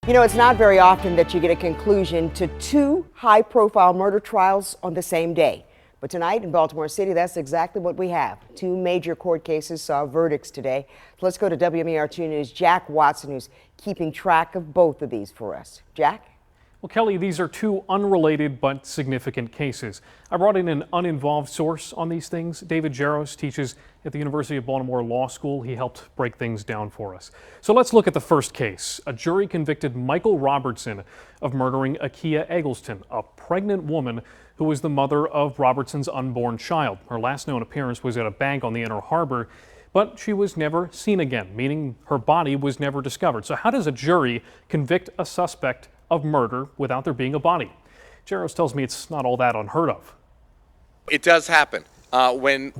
You know, it's not very often that you get a conclusion to two high-profile murder trials on the same day. But tonight in Baltimore City, that's exactly what we have. Two major court cases saw verdicts today. So let's go to WMER2 News' Jack Watson, who's keeping track of both of these for us. Jack? Well, Kelly, these are two unrelated but significant cases. I brought in an uninvolved source on these things. David Jaros teaches at the University of Baltimore Law School. He helped break things down for us. So let's look at the first case. A jury convicted Michael Robertson of murdering Akia Eggleston, a pregnant woman who was the mother of Robertson's unborn child. Her last known appearance was at a bank on the Inner Harbor, but she was never seen again, meaning her body was never discovered. So how does a jury convict a suspect of murder without there being a body? Jaros tells me it's not all that unheard of. It does happen. When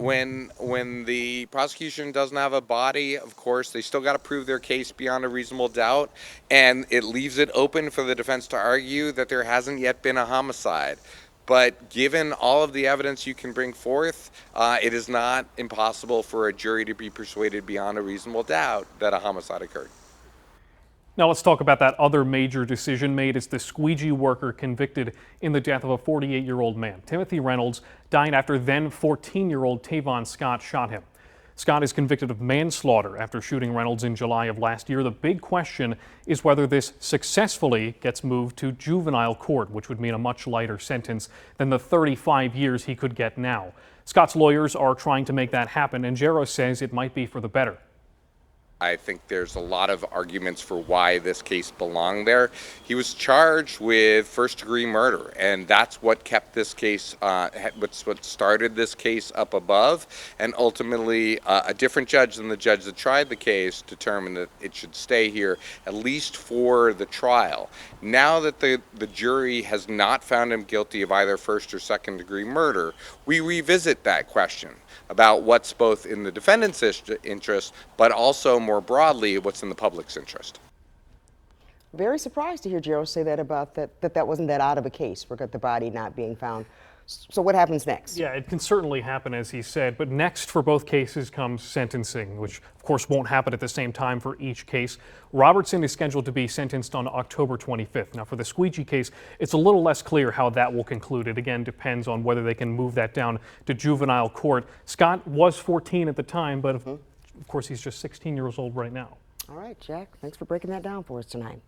the prosecution doesn't have a body, of course, they still got to prove their case beyond a reasonable doubt, and it leaves it open for the defense to argue that there hasn't yet been a homicide. But given all of the evidence you can bring forth, it is not impossible for a jury to be persuaded beyond a reasonable doubt that a homicide occurred. Now let's talk about that other major decision made. It's the squeegee worker convicted in the death of a 48-year-old man. Timothy Reynolds died after then 14-year-old Tavon Scott shot him. Scott is convicted of manslaughter after shooting Reynolds in July of last year. The big question is whether this successfully gets moved to juvenile court, which would mean a much lighter sentence than the 35 years he could get now. Scott's lawyers are trying to make that happen, and Jaros says it might be for the better. I think there's a lot of arguments for why this case belonged there. He was charged with first-degree murder, and that's what kept this case, what started this case up above. And ultimately, a different judge than the judge that tried the case determined that it should stay here, at least for the trial. Now that the jury has not found him guilty of either first or second-degree murder, we revisit that question about what's both in the defendant's interest, but also more broadly, what's in the public's interest. Very surprised to hear Jaros say that about that wasn't that odd of a case, the body not being found. So what happens next? Yeah, it can certainly happen, as he said, but next for both cases comes sentencing, which of course won't happen at the same time for each case. Robertson is scheduled to be sentenced on October 25th. Now for the squeegee case, it's a little less clear how that will conclude. It again depends on whether they can move that down to juvenile court. Scott was 14 at the time, but of course he's just 16 years old right now. All right, Jack, thanks for breaking that down for us tonight.